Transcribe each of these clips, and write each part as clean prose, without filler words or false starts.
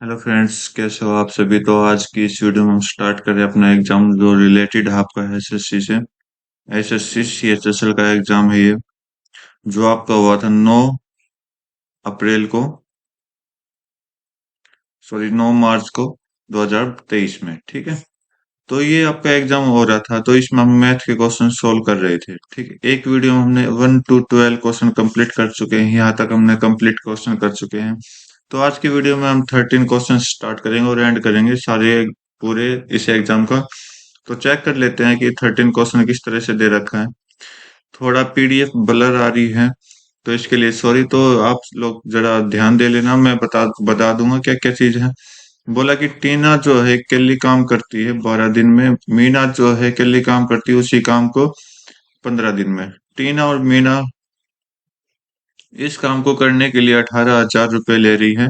Hello friends, कैसे हो आप सभी। तो आज की इस वीडियो में हम स्टार्ट करें अपना एग्जाम जो रिलेटेड है आपका एसएससी से। एसएससी सीएचएसएल का एग्जाम है ये, जो आपका हुआ था 9 अप्रैल को, सॉरी 9 मार्च को 2023 में। ठीक है। तो ये आपका एग्जाम हो रहा था, तो इसमें हम मैथ के क्वेश्चन सोल्व कर रहे थे। ठीक है। एक वीडियो में हमने 1 to 12 क्वेश्चन कंप्लीट कर चुके हैं, यहाँ तक हमने कंप्लीट क्वेश्चन कर चुके हैं। तो आज की वीडियो में हम 13 क्वेश्चन स्टार्ट करेंगे और एंड करेंगे सारे पूरे इस एग्जाम का। तो चेक कर लेते हैं कि 13 क्वेश्चन किस तरह से दे रखा है। थोड़ा पीडीएफ ब्लर आ रही है, तो इसके लिए सॉरी। तो आप लोग जरा ध्यान दे लेना, मैं बता बता दूंगा क्या क्या चीज है। बोला कि टीना जो है अकेली काम करती है 12 दिन में, मीना जो है अकेली काम करती है उसी काम को 15 दिन में। टीना और मीना इस काम को करने के लिए 18,000 रुपये ले रही है।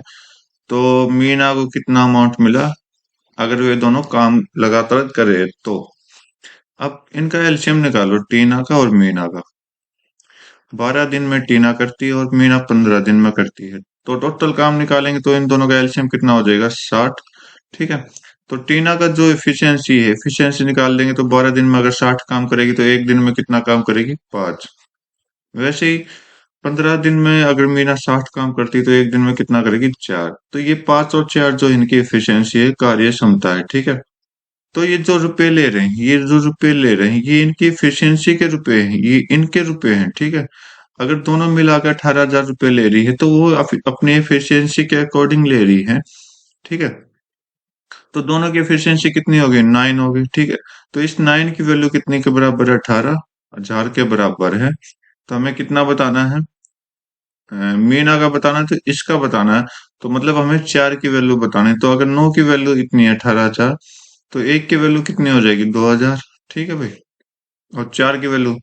तो मीना को कितना अमाउंट मिला अगर वे दोनों काम लगातार करे तो। अब इनका एलसीएम निकालो टीना का और मीना का। 12 दिन में टीना करती है और मीना 15 दिन में करती है, तो टोटल काम निकालेंगे तो इन दोनों का एलसीएम कितना हो जाएगा, 60। ठीक है। तो टीना का जो एफिशिएंसी है, एफिशिएंसी निकाल देंगे तो 12 दिन में अगर 60 काम करेगी तो एक दिन में कितना काम करेगी, 5। वैसे ही 15 दिन में अगर मीना 60 काम करती है तो एक दिन में कितना करेगी, 4। तो ये 5 और 4 जो इनकी एफिशिएंसी है, कार्य क्षमता है। ठीक है। तो ये जो रुपए ले रहे हैं, ये जो रुपए ले रहे हैं, ये इनकी एफिशिएंसी के रुपए हैं, ये इनके रुपए हैं। ठीक है। अगर दोनों मिलाकर 18,000 रुपये ले रही है तो वो अपनी एफिशिएंसी के अकॉर्डिंग ले रही है। ठीक है। तो दोनों की एफिशिएंसी कितनी होगी, 9 होगी। ठीक है। तो इस 9 की वैल्यू कितने के बराबर है, 18,000 के बराबर है। तो हमें कितना बताना है, मीना का बताना है तो इसका बताना है। तो मतलब हमें 4 की वैल्यू बतानी है। तो अगर 9 की वैल्यू इतनी है 18,000, तो 1 की वैल्यू कितनी हो जाएगी, 2,000। ठीक है भाई। और 4 की वैल्यू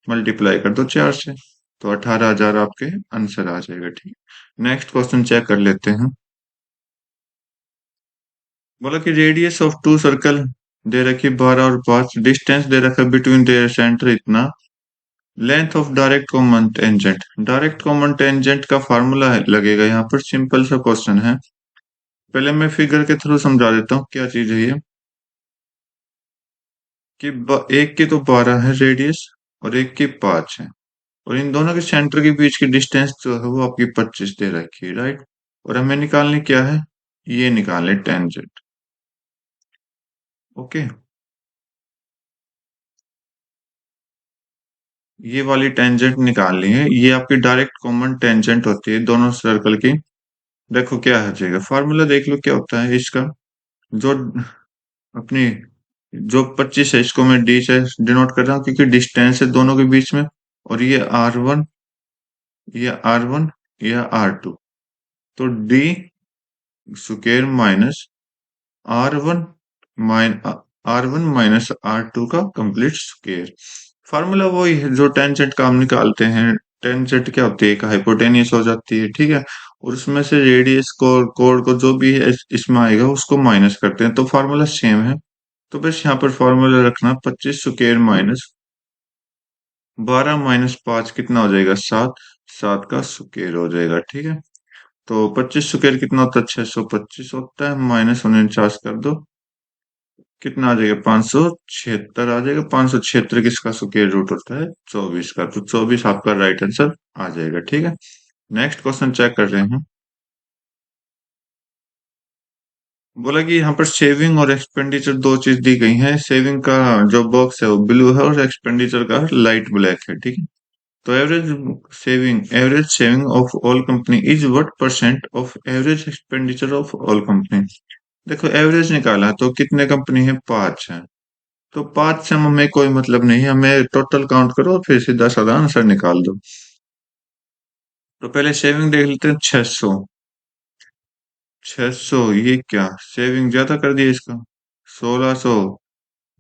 मल्टीप्लाई कर दो 4 से, तो 18,000 आपके आंसर आ जाएगा। ठीक है। नेक्स्ट क्वेश्चन चेक कर लेते हैं। बोला कि रेडियस ऑफ टू सर्कल दे रखी 12 और 5, डिस्टेंस दे रखा बिटवीन देयर सेंटर इतना, length of direct common tangent. Direct common tangent का फार्मूला है लगेगा यहाँ पर, सिंपल सा क्वेश्चन है। पहले मैं फिगर के थ्रू समझा देता हूँ क्या चीज है ये। कि एक की तो 12 है रेडियस और एक की 5 है, और इन दोनों के सेंटर के बीच की डिस्टेंस जो है वो आपकी 25 दे रखी है, राइट। और हमें निकालनी क्या है, ये निकालने टेंजेंट। ओके। ये वाली टेंजेंट निकालनी है, ये आपकी डायरेक्ट कॉमन टेंजेंट होती है दोनों सर्कल की। देखो क्या हो जाएगा, फार्मूला देख लो क्या होता है इसका। जो अपनी जो 25 है इसको मैं डी से डिनोट कर रहा हूँ क्योंकि डिस्टेंस है दोनों के बीच में। और ये R1 या R2, तो D square minus R1 R1 - R2 का कंप्लीट स्क्वायर। फार्मूला वही है जो टेंजेंट का हम निकालते हैं। टेंजेंट क्या होती है, एक हाइपोटेनियस हो जाती है। ठीक है। और उसमें से रेडियस को कोड को जो भी है इसमें आएगा उसको माइनस करते हैं, तो फार्मूला सेम है। तो बस यहाँ पर फॉर्मूला रखना, 25 स्क्वायर माइनस 12 - 5 कितना हो जाएगा, 7। 7 का स्क्वायर हो जाएगा। ठीक है। तो 25 स्क्वायर कितना होता है, 625 होता है, माइनस 49 कर दो, कितना आ जाएगा, 576 आ जाएगा। 576 किसका स्क्वायर रूट होता है, 24 का। तो 24 आपका राइट आंसर आ जाएगा। ठीक है। नेक्स्ट क्वेश्चन चेक कर रहे हैं। बोला कि यहाँ पर सेविंग और एक्सपेंडिचर दो चीज दी गई हैं। सेविंग का जो बॉक्स है वो ब्लू है और एक्सपेंडिचर का लाइट ब्लैक है। ठीक है। तो average saving of all company is what percent of average expenditure of all company. देखो एवरेज निकाला तो कितने कंपनी है, 5 है। तो 5 से हमें कोई मतलब नहीं, हमें टोटल काउंट करो फिर सीधा साधा आंसर निकाल दो। तो पहले सेविंग देख लेते हैं, 600। 600 ये क्या, सेविंग ज्यादा कर दिया इसका, 1600।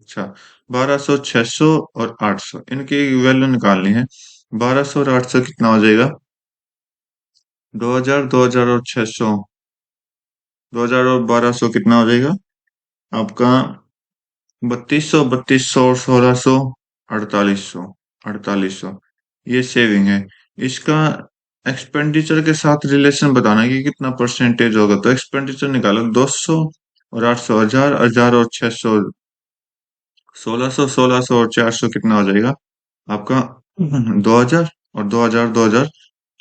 अच्छा, 1200, 600 और 800 इनकी वैल्यू निकालनी है। 1200 और 800 कितना हो जाएगा, 2000। 2000 और 600, 2000 और 1200 कितना हो जाएगा आपका, 3200। 3200 और 1600, 4800। 4800 ये सेविंग है इसका। एक्सपेंडिचर के साथ रिलेशन बताना है कि कितना परसेंटेज होगा। तो एक्सपेंडिचर निकालो, 200 और 800, 1000 और 600, 1600, 1600 और 400 कितना हो जाएगा आपका? 2000, और 2000, 2000,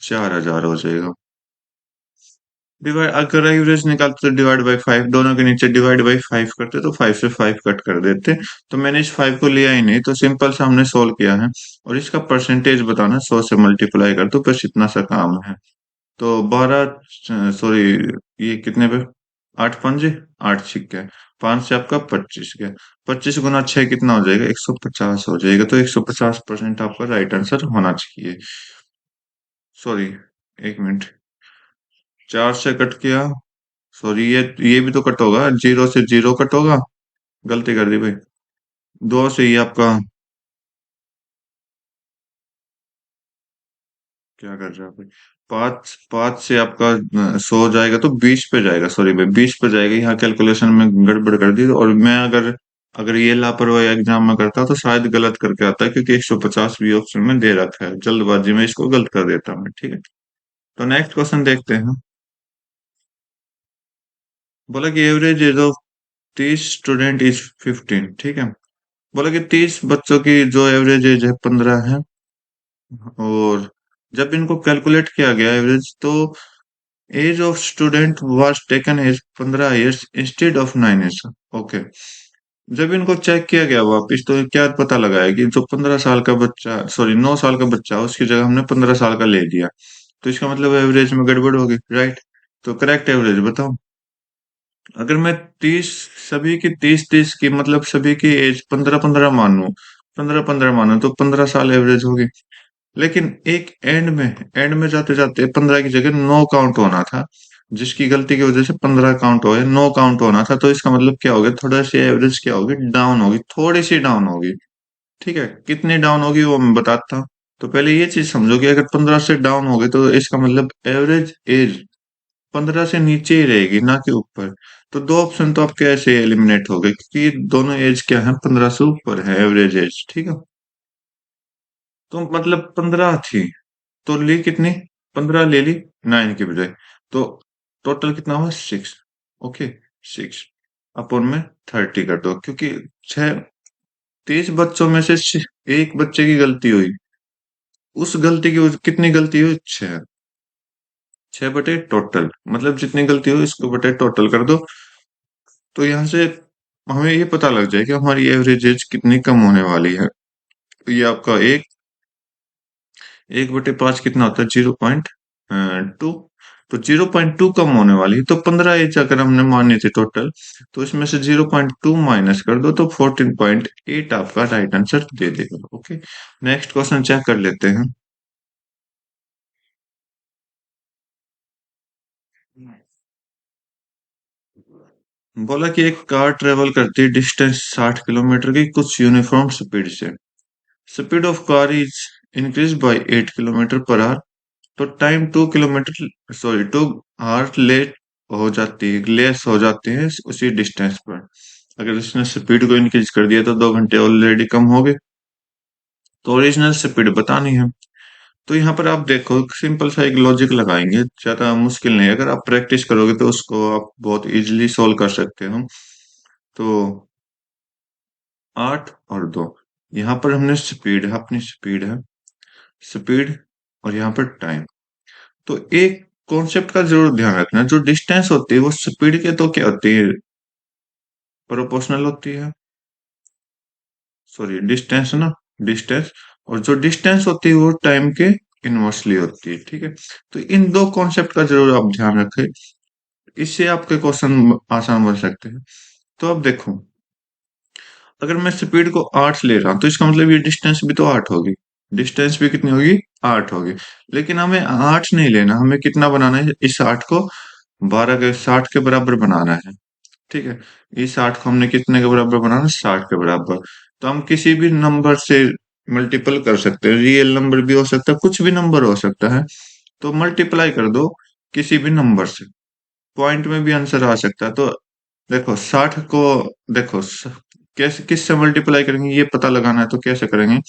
4000 हो जाएगा। डिवाइड, अगर एवरेज निकालते तो डिवाइड बाई 5, दोनों के नीचे डिवाइड बाई 5 करते तो 5 से 5 कट कर देते। तो मैंने इस 5 को लिया ही नहीं, तो सिंपल सा हमने सोल्व किया है। और इसका परसेंटेज बताना, 100 से मल्टीप्लाई कर दो, बस इतना सा काम है। तो 12, सॉरी, ये कितने पे? 8 पंजे, 8 सिक्के, 5 से आपका 25 गया। 25 गुना 6 कितना हो जाएगा? 150 हो जाएगा। तो 150% आपका राइट आंसर होना चाहिए। सॉरी, 1 मिनट, 4 से कट किया, सॉरी, ये भी तो कट होगा, 0 से 0 कट होगा, गलती कर दी भाई। 2 से ये आपका, क्या कर रहा है भाई? 5, 5 से आपका 100 जाएगा तो 20 पे जाएगा, सॉरी भाई, 20 पे जाएगा। यहाँ कैलकुलेशन में गड़बड़ कर दी। और मैं अगर अगर ये लापरवाही एग्जाम में करता तो शायद गलत करके आता, क्योंकि 150 भी ऑप्शन में दे रखा है, जल्दबाजी में इसको गलत कर देता मैं, ठीक है। तो नेक्स्ट क्वेश्चन देखते हैं। बोला कि average age of 30 student is 15, ठीक है। बोला कि 30 बच्चों की जो एवरेज एज है 15 है, और जब इनको कैलकुलेट किया गया एवरेज, तो age of student was taken as 15 years instead of 9 years. Okay. जब इनको चेक किया गया वापिस, तो क्या पता लगा है कि जो 15 साल का बच्चा, सॉरी 9 साल का बच्चा, उसकी जगह हमने 15 साल का ले लिया। तो इसका मतलब एवरेज में गड़बड़ होगी, राइट? तो करेक्ट एवरेज बताओ। अगर मैं 30, सभी की 30-30 की, मतलब सभी की एज 15-15 मानूं, 15-15 मानूं, तो 15 साल एवरेज होगी। लेकिन एक एंड में जाते जाते 15 की जगह 9 काउंट होना था, जिसकी गलती की वजह से 15 काउंट हो गए, 9 काउंट होना था। तो इसका मतलब क्या हो गया? थोड़ा सी एवरेज क्या होगी? डाउन होगी, थोड़ी सी डाउन होगी। ठीक है, कितनी डाउन होगी वो मैं बताता हूँ। तो पहले ये चीज समझो कि अगर 15 से डाउन हो गए, तो इसका मतलब एवरेज एज 15 से नीचे ही रहेगी, ना कि ऊपर। तो दो ऑप्शन तो आपके ऐसे एलिमिनेट हो गए, क्योंकि दोनों एज क्या है? 15 से ऊपर है एवरेज एज, ठीक है। तो मतलब 15 थी, तो ली कितनी? 15 ले ली 9 के बजाय। तो टोटल कितना हुआ? 6। ओके, 6 अपन में 30 कर दो, क्योंकि छह 30 बच्चों में से एक बच्चे की गलती हुई। उस गलती की कितनी गलती हुई? 6। 6 बटे टोटल, मतलब जितनी गलती हुई इसको बटे टोटल कर दो। तो यहाँ से हमें ये पता लग जाए कि हमारी एवरेज एज कितनी कम होने वाली है। तो ये आपका 1/5 कितना होता है? 0.2। तो 0.2 कम होने वाली है। तो 15 एज अगर हमने मानी थी टोटल, तो इसमें से 0.2 माइनस कर दो, तो 14.8 आपका राइट आंसर दे देगा। ओके, नेक्स्ट क्वेश्चन चेक कर लेते हैं। बोला कि एक कार ट्रेवल करती है डिस्टेंस 60 किलोमीटर की कुछ यूनिफॉर्म स्पीड से। Speed of car is increase by 8 kilometre per hour. तो time 2 kilometre, sorry 2 hour late हो जाती है, लेस हो जाते हैं उसी डिस्टेंस पर। अगर इसने स्पीड को इंक्रीज कर दिया तो 2 घंटे ऑलरेडी कम हो गए। तो ओरिजिनल स्पीड बतानी है। तो यहाँ पर आप देखो, सिंपल सा एक लॉजिक लगाएंगे, ज्यादा मुश्किल नहीं है। अगर आप प्रैक्टिस करोगे तो उसको आप बहुत इजीली सोल्व कर सकते हो। तो 8 और 2, यहाँ पर हमने स्पीड है, अपनी स्पीड है, स्पीड, और यहाँ पर टाइम। तो एक कॉन्सेप्ट का जरूर ध्यान रखना, जो डिस्टेंस होती है वो स्पीड के तो क्या होती है? प्रोपोर्शनल होती है। सॉरी, डिस्टेंस ना, डिस्टेंस। और जो डिस्टेंस होती है वो टाइम के इनवर्सली होती है, ठीक है। तो इन दो कॉन्सेप्ट का जरूर आप ध्यान रखें, इससे आपके क्वेश्चन आसान बन सकते हैं। तो अब देखो, अगर मैं स्पीड को 8 ले रहा हूं, तो इसका मतलब ये डिस्टेंस भी तो 8 होगी। डिस्टेंस भी कितनी होगी? 8 होगी। लेकिन हमें 8 नहीं लेना, हमें कितना बनाना है? इस 8 को 12 के 60 के बराबर बनाना है, ठीक है। इस 8 को हमने कितने के बराबर बनाना है? 60 के बराबर। तो हम किसी भी नंबर से मल्टीपल कर सकते हैं, रियल नंबर भी हो सकता है, कुछ भी नंबर हो सकता है। तो मल्टीप्लाई कर दो किसी भी नंबर से, पॉइंट में भी आंसर आ सकता है। तो देखो 60 को, देखो कैसे, किससे मल्टीप्लाई करेंगे ये पता लगाना है, तो कैसे करेंगे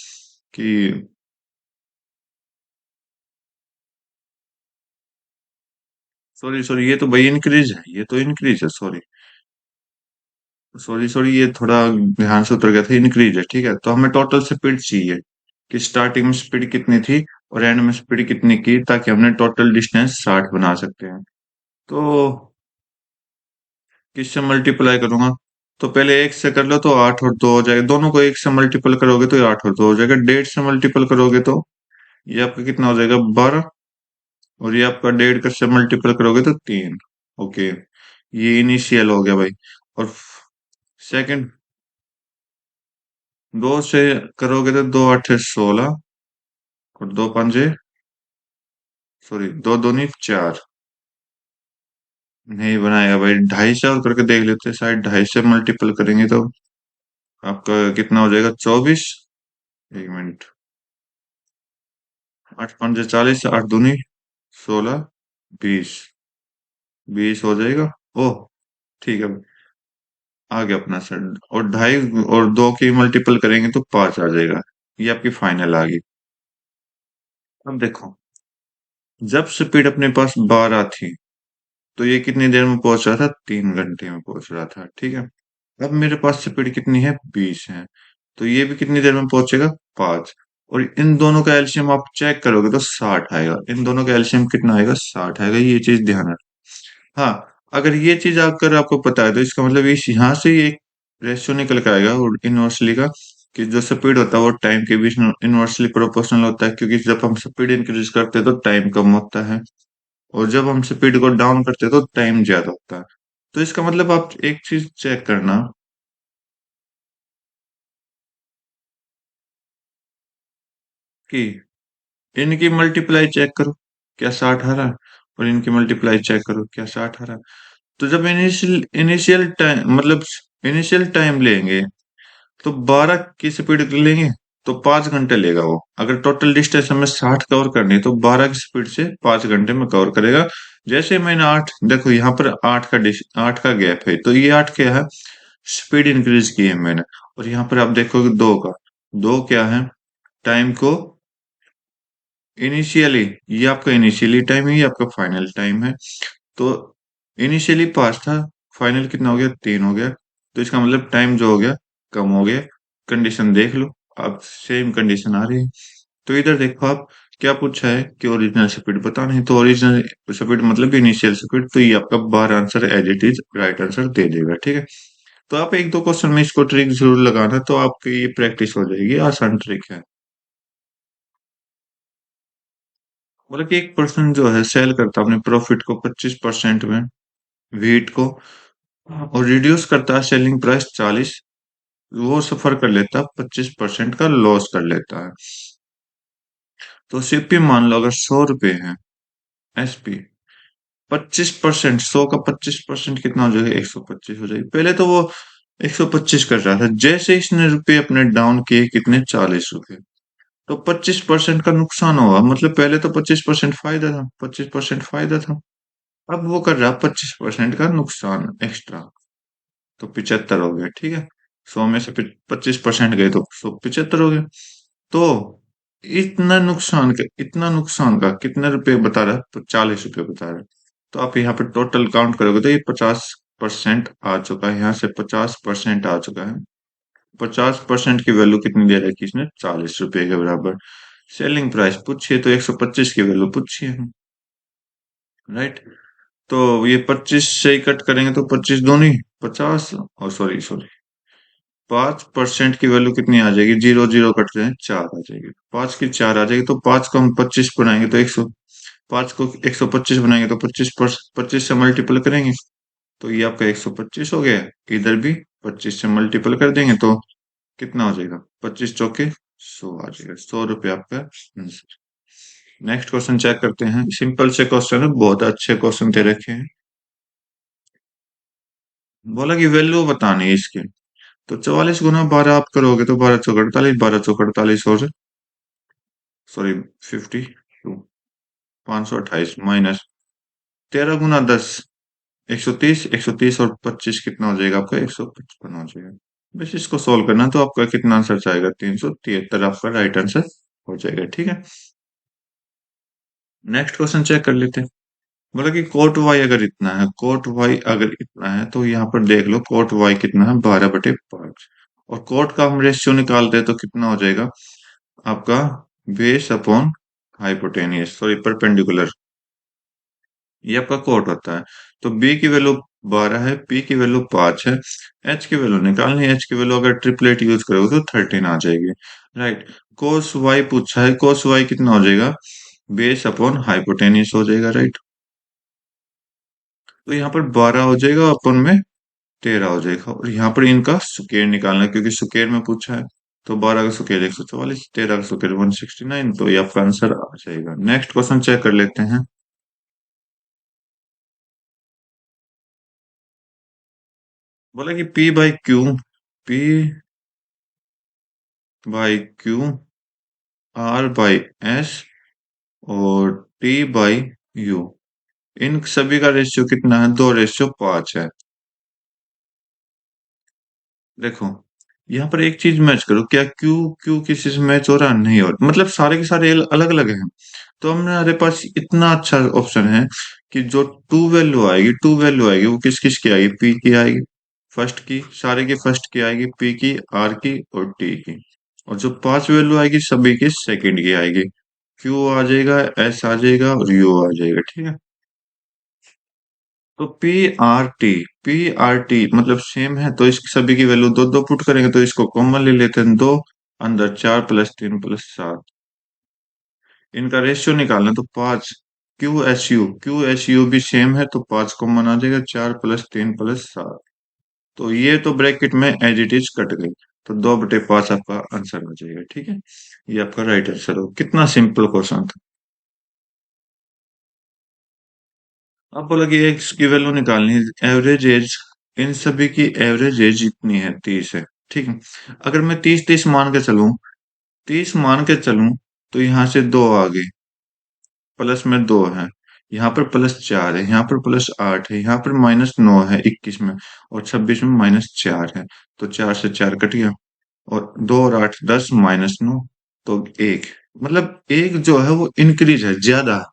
कि सॉरी सॉरी, ये तो भाई इंक्रीज है, ये तो इंक्रीज है, सॉरी सॉरी सॉरी, ये थोड़ा ध्यान से उतर गया था, इंक्रीज है। ठीक है, तो हमें टोटल स्पीड चाहिए कि स्टार्टिंग में स्पीड कितनी थी और एंड में स्पीड कितनी की, ताकि हमने टोटल डिस्टेंस 60 बना सकते हैं। तो किससे मल्टीप्लाई करूंगा? तो पहले एक से कर लो तो 8 और 2 हो जाएगा, दोनों को एक से मल्टीपल करोगे तो ये 8 और 2 हो जाएगा। 1.5 से मल्टीपल करोगे तो ये आपका कितना हो जाएगा? 12। और ये आपका 1.5 का से मल्टीपल करोगे तो 3। ओके, ये इनिशियल हो गया भाई। और सेकंड, 2 से करोगे तो 2 8 16 और 2 5 सॉरी 2 2 4। नहीं बनाएगा भाई, 2.5 से और करके देख लेते हैं, शायद 2.5 से मल्टीपल करेंगे तो आपका कितना हो जाएगा? 24। एक मिनट, 8 5 40, 8 दूनी 16, 20। 20 हो जाएगा। ओह, ठीक है, आ गया अपना सर। और 2.5 और 2 की मल्टीपल करेंगे तो 5 आ जाएगा। ये आपकी फाइनल आ गई। अब देखो, जब स्पीड अपने पास 12 थी तो ये कितनी देर में पहुंच रहा था? 3 घंटे में पहुंच रहा था। ठीक है, अब मेरे पास स्पीड कितनी है? 20 है, तो ये भी कितनी देर में पहुंचेगा? 5। और इन दोनों का एलसीएम आप चेक करोगे तो 60 आएगा। इन दोनों का एलसीएम कितना आएगा? 60 आएगा, ये चीज ध्यान रख। हाँ, अगर ये चीज अगर आपको पता है तो इसका मतलब इस यहाँ से ही एक रेशियो निकल के आएगा और इनवर्सली का, कि जो स्पीड होता है वो टाइम के बीच इनवर्सली प्रोपोर्शनल होता है, क्योंकि जब हम स्पीड इंक्रीज करते हैं तो टाइम कम होता है, और जब हम स्पीड को डाउन करते हैं तो टाइम ज्यादा होता है। तो इसका मतलब आप एक चीज चेक करना कि इनकी मल्टीप्लाई चेक करो, क्या 60 आ रहा है? और इनकी मल्टीप्लाई चेक करो, क्या 60 आ रहा है? तो जब इनिशियल इनिशियल टाइम मतलब इनिशियल टाइम लेंगे तो 12 की स्पीड लेंगे तो 5 घंटे लेगा वो। अगर टोटल डिस्टेंस हमें 60 कवर करनी है तो 12 की स्पीड से 5 घंटे में कवर करेगा। जैसे मैंने 8 देखो, यहाँ पर 8 का गैप है, तो ये 8 क्या है? स्पीड इंक्रीज की है मैंने। और यहाँ पर आप देखोगे 2 का, 2 क्या है? टाइम को इनिशियली, ये आपका इनिशियली टाइम है, ये आपका फाइनल टाइम है। तो इनिशियली 5 था, फाइनल कितना हो गया? 3 हो गया। तो इसका मतलब टाइम जो हो गया, कम हो गया। कंडीशन देख लो, अब सेम कंडीशन आ रही है। तो इधर देखो आप, क्या पूछा है कि ओरिजिनल स्पीड बताना है, तो ओरिजिनल स्पीड मतलब इनिशियल स्पीड, तो ये आपका बार answer as it is right answer दे देगा। ठीक है, तो आप एक दो क्वेश्चन में इसको ट्रिक जरूर लगाना, तो आपकी ये प्रैक्टिस हो जाएगी। आसान ट्रिक है। मतलब कि एक पर्सन जो है सेल करता है अपने प्रॉफिट को 25% में, वीट को, और रिड्यूस करता है सेलिंग प्राइस 40, वो सफर कर लेता है 25% का लॉस कर लेता है। तो सीपी मान लो अगर 100 रुपए है, एसपी 25%, 100 का 25% कितना हो जाएगा? 125 हो जाएगी। पहले तो वो 125 कर रहा था, जैसे इसने रुपए अपने डाउन किए कितने? 40 रुपए। तो 25% का नुकसान हुआ, मतलब पहले तो 25% फायदा था, 25% फायदा था, अब वो कर रहा 25% का नुकसान एक्स्ट्रा। तो 75 हो गया। ठीक है, 100 में से 25% गए तो 175 हो गया। तो इतना नुकसान का कितने रुपए बता रहा है? तो 40 रुपए बता रहा है। तो आप यहाँ पे टोटल काउंट करोगे तो ये 50% आ चुका है, यहाँ से 50% आ चुका है। 50% की वैल्यू कितनी दे रखी इसने? 40 रुपए के बराबर। सेलिंग प्राइस पूछिए तो 125 की वैल्यू पूछिए हम, राइट? तो ये 25 से ही कट करेंगे तो 25 दूनी 50, और सॉरी सॉरी 5% की वैल्यू कितनी आ जाएगी? जीरो जीरो कट रहे हैं, 4 आ जाएगी। 5 की 4 आ जाएगी, तो 5 को हम 25 बनाएंगे तो 100, 5 को 125 बनाएंगे तो 25 से मल्टीपल करेंगे तो ये आपका 125 हो गया। इधर भी 25 से मल्टीपल कर देंगे तो कितना हो जाएगा? 25 चौके 100 आ जाएगा। 100 रुपये आपका आंसर। नेक्स्ट क्वेश्चन चेक करते हैं। सिंपल से क्वेश्चन है, बहुत अच्छे क्वेश्चन दे रखे हैं। बोला कि वैल्यू बतानी है इसकी। तो 44 गुना 12 आप करोगे तो 12 चौक 48, 12 चौक 48 और सॉरी 52, 528 माइनस 13 गुना 10, 130, 130 और 25 कितना हो जाएगा आपका? 155 हो जाएगा। बस इसको सोल्व करना, तो आपका कितना आंसर आएगा? 373 आपका राइट आंसर हो जाएगा। ठीक है, नेक्स्ट क्वेश्चन चेक कर लेते हैं। बोला कि कोट वाई अगर इतना है, कोट वाई अगर इतना है तो यहाँ पर देख लो कोट वाई कितना है, 12/5। और कोट का हम रेशियो निकालते हैं तो कितना हो जाएगा आपका, base upon hypotenuse, sorry perpendicular, ये आपका कोट होता है। तो बी की वैल्यू 12 है, पी की वैल्यू 5 है, एच की वैल्यू निकालनी है। एच की वैल्यू अगर ट्रिपलेट यूज करोगे तो 13 आ जाएगी, राइट। कोस वाई पूछा है, कोस वाई कितना हो जाएगा, बेस अपॉन हाइपोटेनियस हो जाएगा, राइट। तो यहाँ पर 12 हो जाएगा, अपन में 13 हो जाएगा, और यहाँ पर इनका स्क्वायर निकालना है क्योंकि स्क्वायर में पूछा है। तो 12 का स्क्वायर 144, 13 का स्क्वायर 169, तो ये आपका आंसर आ जाएगा। नेक्स्ट क्वेश्चन चेक कर लेते हैं। बोला कि P by Q R by S और टी बाई यू, इन सभी का रेशियो कितना है, 2/5 है। देखो यहाँ पर एक चीज मैच करो, क्या क्यू क्यू किसी से मैच हो रहा है, नहीं हो रहा, मतलब सारे के सारे अलग अलग हैं। तो हमारे पास इतना अच्छा ऑप्शन है कि जो टू वैल्यू आएगी वो किस किस की आएगी, पी की आएगी, फर्स्ट की, सारे की फर्स्ट की आएगी, पी की, आर की और टी की। और जो 5 वैल्यू आएगी सभी की सेकंड की आएगी, क्यू आ जाएगा, एस आ जाएगा और यू आ जाएगा, ठीक है। तो पी आर टी मतलब सेम है, तो इस सभी की वैल्यू दो दो पुट करेंगे तो इसको कॉमन ले लेते हैं, दो अंदर 4 + 3 + 7, इनका रेशियो निकालना तो 5। क्यू एस यू भी सेम है तो 5 कॉमन आ जाएगा, 4 + 3 + 7। तो ये तो ब्रैकेट में एज इट इज कट गई, तो 2/5 आपका आंसर आ जाएगा, ठीक है। ये आपका राइट आंसर हो, कितना सिंपल क्वेश्चन था। अब बोला कि एक्स की वैल्यू निकालनी है, एवरेज एज, इन सभी की एवरेज एज इतनी है, 30 है, ठीक है। अगर मैं 30 30 मान के चलूं, 30 मान के चलूं, तो यहाँ से दो आ गए, प्लस में दो है, यहाँ पर +4 है, यहाँ पर +8 है, यहाँ पर -9 है 21 में, और 26 में -4 है। तो 4 से 4 कट गया, और 2 और 8 10 -9, तो एक, मतलब एक जो है वो इंक्रीज है, ज्यादा,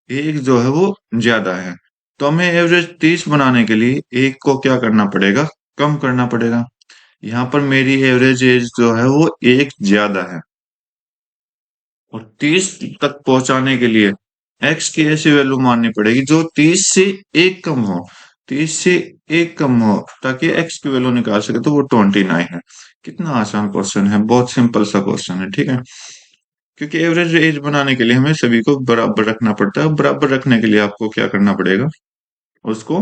एक जो है वो ज्यादा है। तो हमें एवरेज 30 बनाने के लिए एक को क्या करना पड़ेगा, कम करना पड़ेगा। यहाँ पर मेरी एवरेज एज जो है वो एक ज्यादा है, और 30 तक पहुंचाने के लिए एक्स की ऐसी वैल्यू माननी पड़ेगी जो 30 से एक कम हो, 30 से एक कम हो, ताकि एक्स की वैल्यू निकाल सके, तो वो 29 है। कितना आसान क्वेश्चन है, बहुत सिंपल सा क्वेश्चन है, ठीक है। क्योंकि एवरेज एज बनाने के लिए हमें सभी को बराबर रखना पड़ता है, बराबर रखने के लिए आपको क्या करना पड़ेगा, उसको,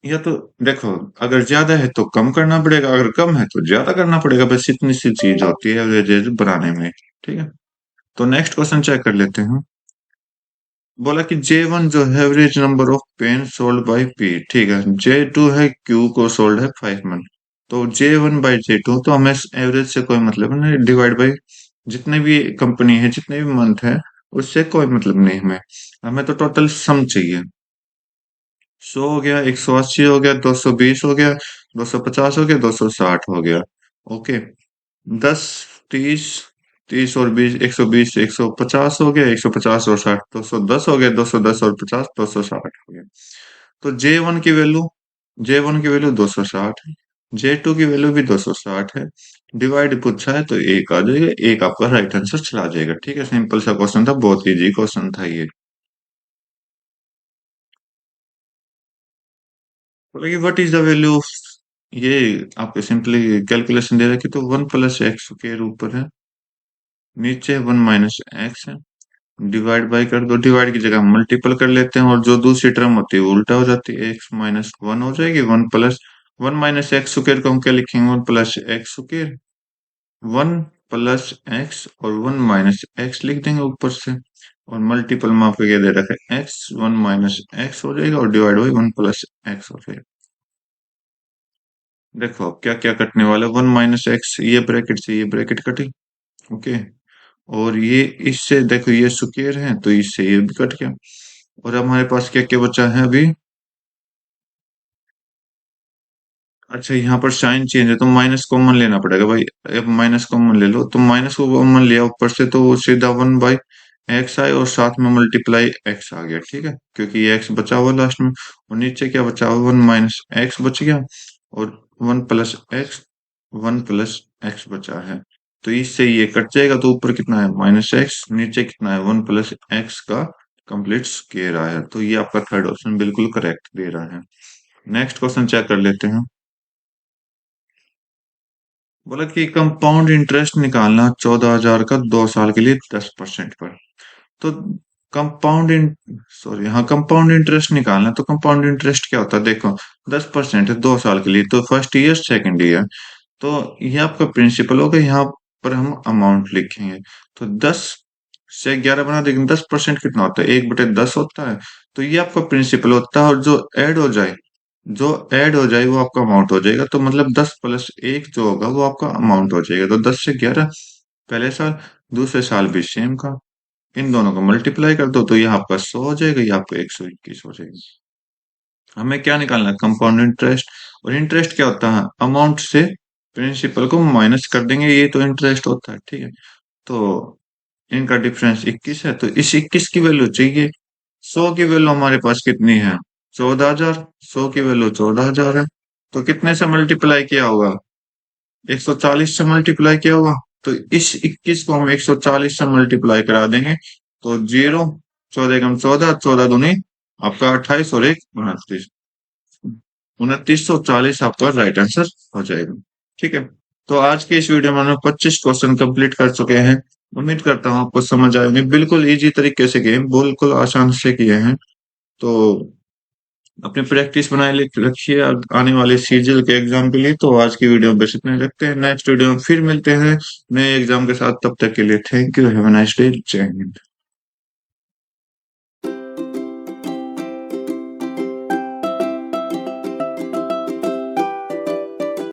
या तो देखो, अगर ज्यादा है तो कम करना पड़ेगा, अगर कम है तो ज्यादा करना पड़ेगा, बस इतनी सी चीज होती है एवरेज एज बनाने में, ठीक है। तो नेक्स्ट क्वेश्चन चेक कर लेते हैं। बोला कि J1 जो है average number of pen sold by P, ठीक है। J2 है Q को सोल्ड है 5 मंथ, तो J1/J2, तो हमें एवरेज से कोई मतलब नहीं, डिवाइड बाई जितने भी कंपनी है, जितने भी मंथ है, उससे कोई मतलब नहीं हमें, हमें तो टोटल सम चाहिए। 100 हो गया, 180 हो गया, 220 हो गया, 250 हो गया, 260 हो गया, ओके। 10 30 30 और 20, 120, 150 हो गया, 150 और 60, 210 हो गया, 210 और 50, 260 हो गया। तो J1 की वैल्यू 260 है, J2 की वैल्यू भी 260 है, डिवाइड पूछा है तो एक आ जाएगा, एक आपका राइट आंसर चला जाएगा, ठीक है। सिंपल सा क्वेश्चन था, बहुत इजी क्वेश्चन था ये। बोला कि what is the value of, ये आपको सिंपली कैलकुलेशन दे रखी, तो 1 + x के ऊपर है, नीचे 1 - x है, डिवाइड बाई कर दो, डिवाइड की जगह मल्टीपल कर लेते हैं, और जो दूसरी टर्म होती है वो उल्टा हो जाती है, x - 1 हो जाएगी, 1 + 1 - x² को हम क्या लिखेंगे, 1 + x², 1 + x और 1 - x लिख देंगे ऊपर से, और मल्टीपल में आपको ये दे रखा है x, 1 - x हो जाएगा, और डिवाइड बाई 1 + x हो जाएगा। देखो अब क्या क्या कटने वाला है, 1 - x, ये ब्रैकेट से ये ब्रैकेट कटी, ओके। और ये इससे देखो ये स्क्वायर है तो इससे ये भी कट गया, और अब हमारे पास क्या क्या बचा है अभी, अच्छा यहाँ पर साइन चेंज है तो माइनस कॉमन लेना पड़ेगा भाई। अब माइनस कॉमन ले लो, तो माइनस को कॉमन लिया ऊपर से तो वो सीधा 1/, एक्स आए और साथ में मल्टीप्लाई एक्स आ गया, ठीक है, क्योंकि ये एक्स बचा हुआ लास्ट में, और नीचे क्या बचा हुआ, वन माइनस एक्स बच गया, और one plus x, one plus x बचा है। तो इससे ये कट जाएगा, तो ऊपर कितना है माइनस एक्स, नीचे कितना है वन प्लस एक्स का कंप्लीट स्क्वायर आया। तो ये आपका थर्ड ऑप्शन बिल्कुल करेक्ट दे रहा है। नेक्स्ट क्वेश्चन चेक कर लेते हैं। बोला कि कंपाउंड इंटरेस्ट निकालना 14,000 का 2 साल के लिए 10% पर। तो कंपाउंड इन सॉरी हाँ, कंपाउंड इंटरेस्ट निकालना, तो कंपाउंड इंटरेस्ट क्या होता है, देखो 10% है 2 साल के लिए, तो फर्स्ट ईयर सेकंड ईयर, तो ये आपका प्रिंसिपल होगा, यहाँ पर हम अमाउंट लिखेंगे। तो 10 से 11 बना देंगे, 10% कितना होता है, 1/10 होता है। तो ये आपका प्रिंसिपल होता है, और जो ऐड हो जाए वो आपका अमाउंट हो जाएगा। तो मतलब 10+1 जो होगा वो आपका अमाउंट हो जाएगा। तो 10 से 11 पहले साल, दूसरे साल भी सेम का, इन दोनों को मल्टीप्लाई कर दो, तो यहाँ आपका 100 हो जाएगा, ये आपका 121 हो जाएगा। हमें क्या निकालना है, कंपाउंड इंटरेस्ट। और इंटरेस्ट क्या होता है, अमाउंट से प्रिंसिपल को माइनस कर देंगे, ये तो इंटरेस्ट होता है, ठीक है। तो इनका डिफरेंस 21 है, तो इस 21 की वैल्यू चाहिए। 100 की वैल्यू हमारे पास कितनी है, 14,000। 100 की वैल्यू 14,000 है, तो कितने से मल्टीप्लाई किया होगा, 140 से मल्टीप्लाई किया होगा। तो इस 21 को हम 140 से मल्टीप्लाई करा देंगे, तो 0, 14 14 दूनी आपका 28, और एक 29, 2940 आपका राइट आंसर हो जाएगा, ठीक है। तो आज के इस वीडियो में हमने 25 क्वेश्चन कंप्लीट कर चुके हैं। उम्मीद करता हूँ आपको समझ आए होंगे, बिल्कुल इजी तरीके से किए, बिल्कुल आसान से किए हैं। तो अपनी प्रैक्टिस बनाए रखिए आने वाले सीजल के एग्जाम के लिए। तो आज की वीडियो में बस इतना ही रखते हैं, नेक्स्ट वीडियो में फिर मिलते हैं नए एग्जाम के साथ। तब तक के लिए thank you, have a nice day, जय हिंद।